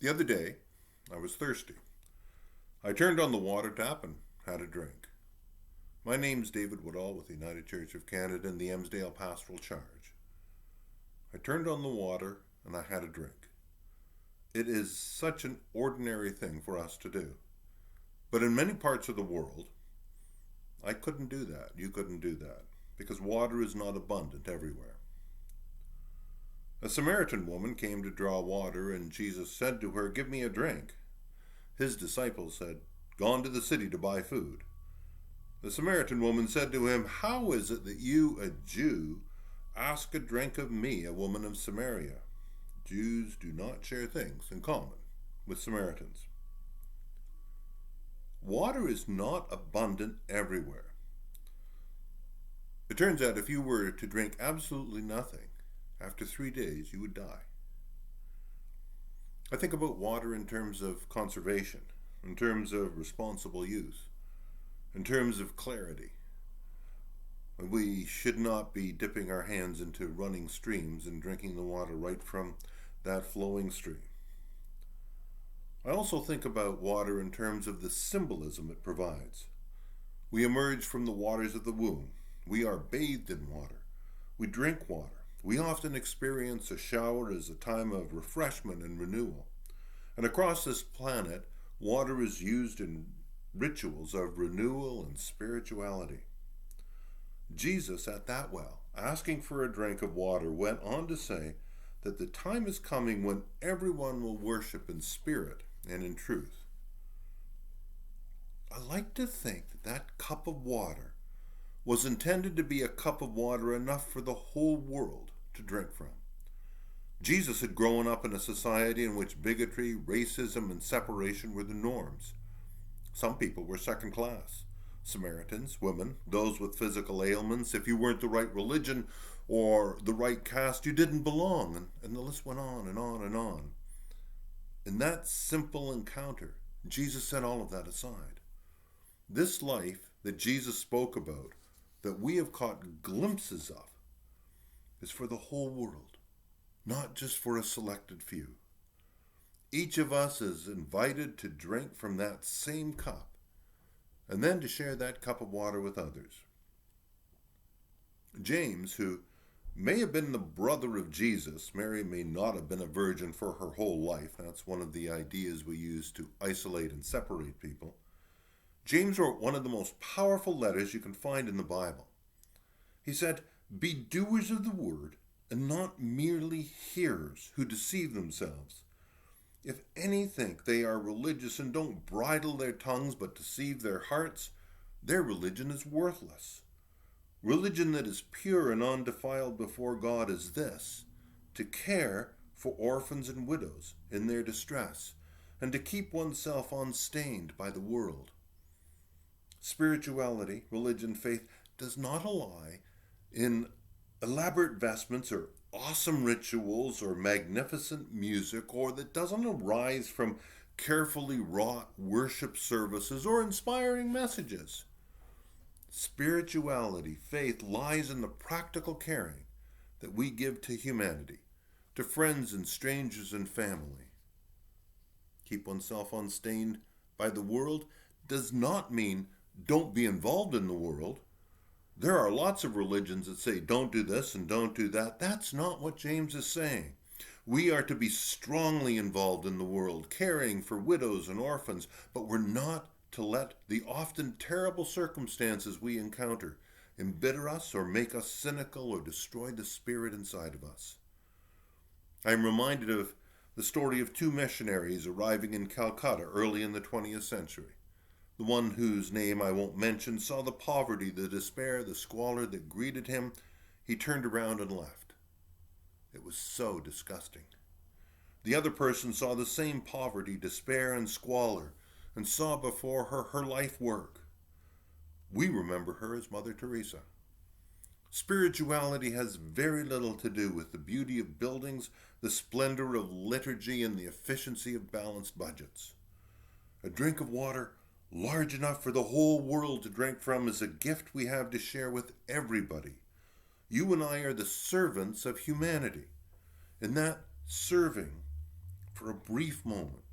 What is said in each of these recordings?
The other day, I was thirsty. I turned on the water tap and had a drink. My name's David Woodall with the United Church of Canada and the Emsdale Pastoral Charge. I turned on the water and I had a drink. It is such an ordinary thing for us to do. But in many parts of the world, I couldn't do that. You couldn't do that because water is not abundant everywhere. A Samaritan woman came to draw water, and Jesus said to her, "Give me a drink." His disciples had gone to the city to buy food. The Samaritan woman said to him, "How is it that you, a Jew, ask a drink of me, a woman of Samaria?" Jews do not share things in common with Samaritans. Water is not abundant everywhere. It turns out if you were to drink absolutely nothing, after 3 days you would die. I think about water in terms of conservation, in terms of responsible use, in terms of clarity. We should not be dipping our hands into running streams and drinking the water right from that flowing stream. I also think about water in terms of the symbolism it provides. We emerge from the waters of the womb. We are bathed in water. We drink water. We often experience a shower as a time of refreshment and renewal. And across this planet, water is used in rituals of renewal and spirituality. Jesus at that well, asking for a drink of water, went on to say that the time is coming when everyone will worship in spirit and in truth. I like to think that that cup of water was intended to be a cup of water enough for the whole world to drink from. Jesus had grown up in a society in which bigotry, racism, and separation were the norms. Some people were second class. Samaritans, women, those with physical ailments. If you weren't the right religion or the right caste, you didn't belong. And the list went on and on and on. In that simple encounter, Jesus set all of that aside. This life that Jesus spoke about, that we have caught glimpses of, is for the whole world, not just for a selected few. Each of us is invited to drink from that same cup and then to share that cup of water with others. James, who may have been the brother of Jesus, Mary may not have been a virgin for her whole life. That's one of the ideas we use to isolate and separate people. James wrote one of the most powerful letters you can find in the Bible. He said, "Be doers of the word and not merely hearers who deceive themselves. If any think they are religious and don't bridle their tongues but deceive their hearts, their religion is worthless. Religion that is pure and undefiled before God is this: to care for orphans and widows in their distress, and to keep oneself unstained by the world." Spirituality, religion, faith does not lie in elaborate vestments or awesome rituals or magnificent music, or that doesn't arise from carefully wrought worship services or inspiring messages. Spirituality, faith, lies in the practical caring that we give to humanity, to friends and strangers and family. Keep oneself unstained by the world does not mean don't be involved in the world. There are lots of religions that say don't do this and don't do that. That's not what James is saying. We are to be strongly involved in the world, caring for widows and orphans, but we're not to let the often terrible circumstances we encounter embitter us or make us cynical or destroy the spirit inside of us. I'm reminded of the story of two missionaries arriving in Calcutta early in the 20th century. The one whose name I won't mention saw the poverty, the despair, the squalor that greeted him. He turned around and left. It was so disgusting. The other person saw the same poverty, despair, and squalor, and saw before her her life work. We remember her as Mother Teresa. Spirituality has very little to do with the beauty of buildings, the splendor of liturgy, and the efficiency of balanced budgets. A drink of water large enough for the whole world to drink from is a gift we have to share with everybody. You and I are the servants of humanity. In that serving for a brief moment,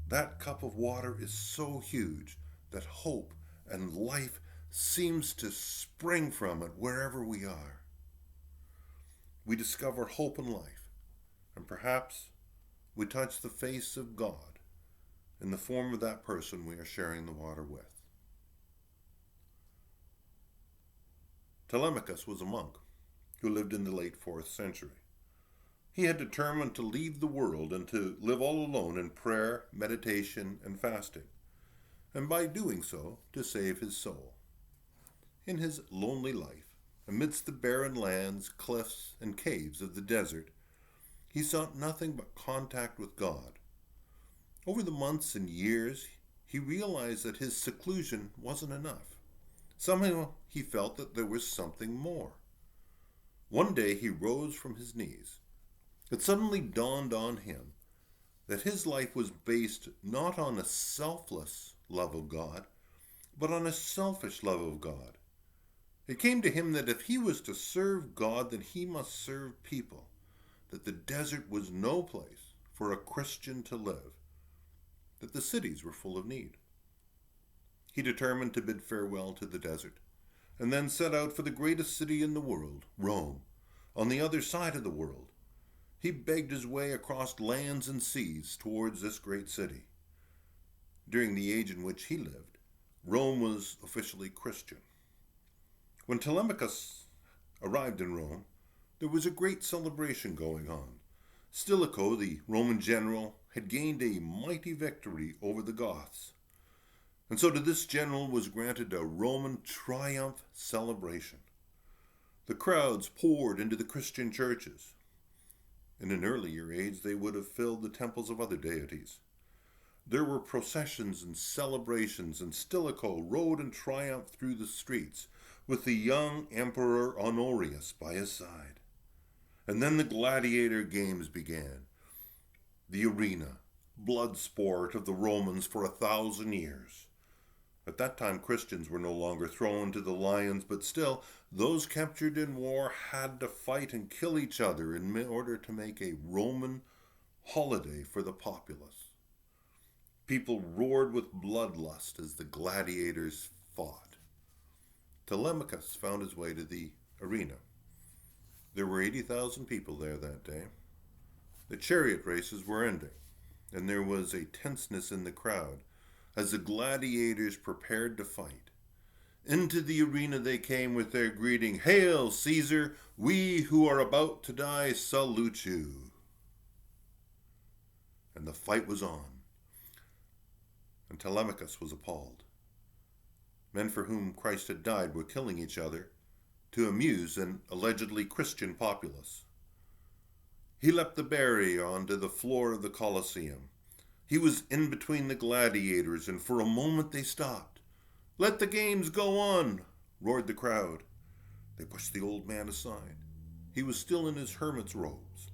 that cup of water is so huge that hope and life seems to spring from it wherever we are. We discover hope and life, and perhaps we touch the face of God in the form of that person we are sharing the water with. Telemachus was a monk who lived in the late 4th century. He had determined to leave the world and to live all alone in prayer, meditation, and fasting, and by doing so, to save his soul. In his lonely life, amidst the barren lands, cliffs, and caves of the desert, he sought nothing but contact with God. Over the months and years, he realized that his seclusion wasn't enough. Somehow he felt that there was something more. One day he rose from his knees. It suddenly dawned on him that his life was based not on a selfless love of God, but on a selfish love of God. It came to him that if he was to serve God, then he must serve people, that the desert was no place for a Christian to live, that the cities were full of need. He determined to bid farewell to the desert, and then set out for the greatest city in the world, Rome, on the other side of the world. He begged his way across lands and seas towards this great city. During the age in which he lived, Rome was officially Christian. When Telemachus arrived in Rome, there was a great celebration going on. Stilicho, the Roman general, had gained a mighty victory over the Goths. And so to this general was granted a Roman triumph celebration. The crowds poured into the Christian churches. In an earlier age, they would have filled the temples of other deities. There were processions and celebrations, and Stilicho rode in triumph through the streets with the young Emperor Honorius by his side. And then the gladiator games began. The arena, blood sport of the Romans for 1,000 years. At that time, Christians were no longer thrown to the lions, but still, those captured in war had to fight and kill each other in order to make a Roman holiday for the populace. People roared with bloodlust as the gladiators fought. Telemachus found his way to the arena. There were 80,000 people there that day. The chariot races were ending, and there was a tenseness in the crowd as the gladiators prepared to fight. Into the arena they came with their greeting, "Hail, Caesar! We who are about to die salute you." And the fight was on, and Telemachus was appalled. Men for whom Christ had died were killing each other to amuse an allegedly Christian populace. He leapt the barrier onto the floor of the Colosseum. He was in between the gladiators, and for a moment they stopped. "Let the games go on," roared the crowd. They pushed the old man aside. He was still in his hermit's robes.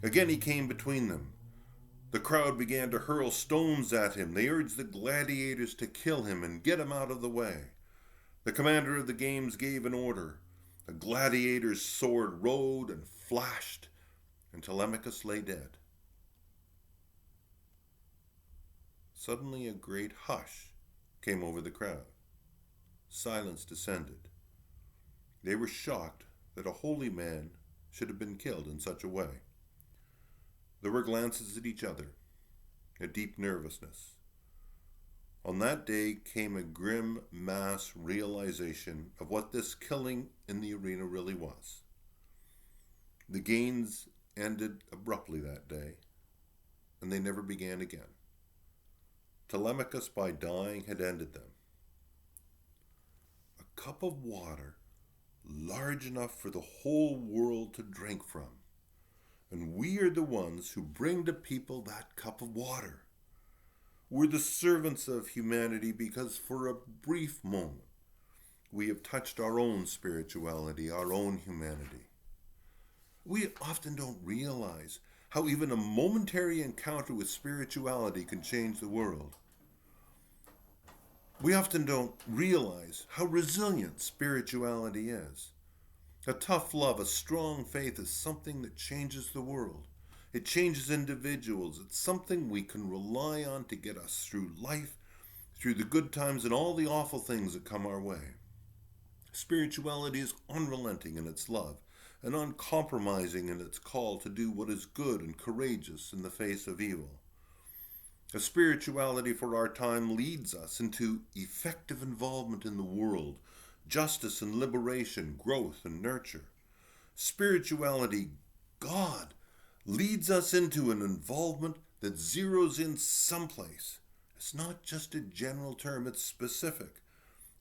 Again he came between them. The crowd began to hurl stones at him. They urged the gladiators to kill him and get him out of the way. The commander of the games gave an order. The gladiator's sword rode and flashed, and Telemachus lay dead. Suddenly a great hush came over the crowd. Silence descended. They were shocked that a holy man should have been killed in such a way. There were glances at each other, a deep nervousness. On that day came a grim mass realization of what this killing in the arena really was. The games ended abruptly that day, and they never began again. Telemachus, by dying, had ended them. A cup of water large enough for the whole world to drink from. And we are the ones who bring to people that cup of water. We're the servants of humanity because for a brief moment we have touched our own spirituality, our own humanity. We often don't realize how even a momentary encounter with spirituality can change the world. We often don't realize how resilient spirituality is. A tough love, a strong faith is something that changes the world. It changes individuals. It's something we can rely on to get us through life, through the good times and all the awful things that come our way. Spirituality is unrelenting in its love and uncompromising in its call to do what is good and courageous in the face of evil. A spirituality for our time leads us into effective involvement in the world, justice and liberation, growth and nurture. Spirituality, God, leads us into an involvement that zeroes in someplace. It's not just a general term, it's specific.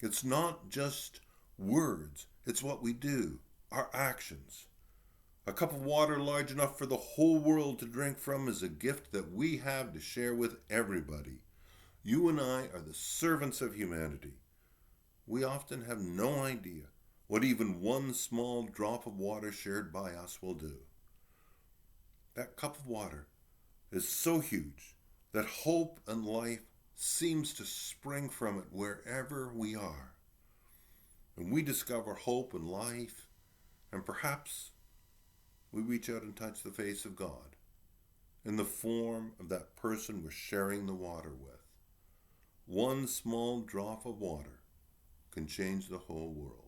It's not just words, it's what we do, our actions. A cup of water large enough for the whole world to drink from is a gift that we have to share with everybody. You and I are the servants of humanity. We often have no idea what even one small drop of water shared by us will do. That cup of water is so huge that hope and life seems to spring from it wherever we are. And we discover hope and life, and perhaps we reach out and touch the face of God in the form of that person we're sharing the water with. One small drop of water can change the whole world.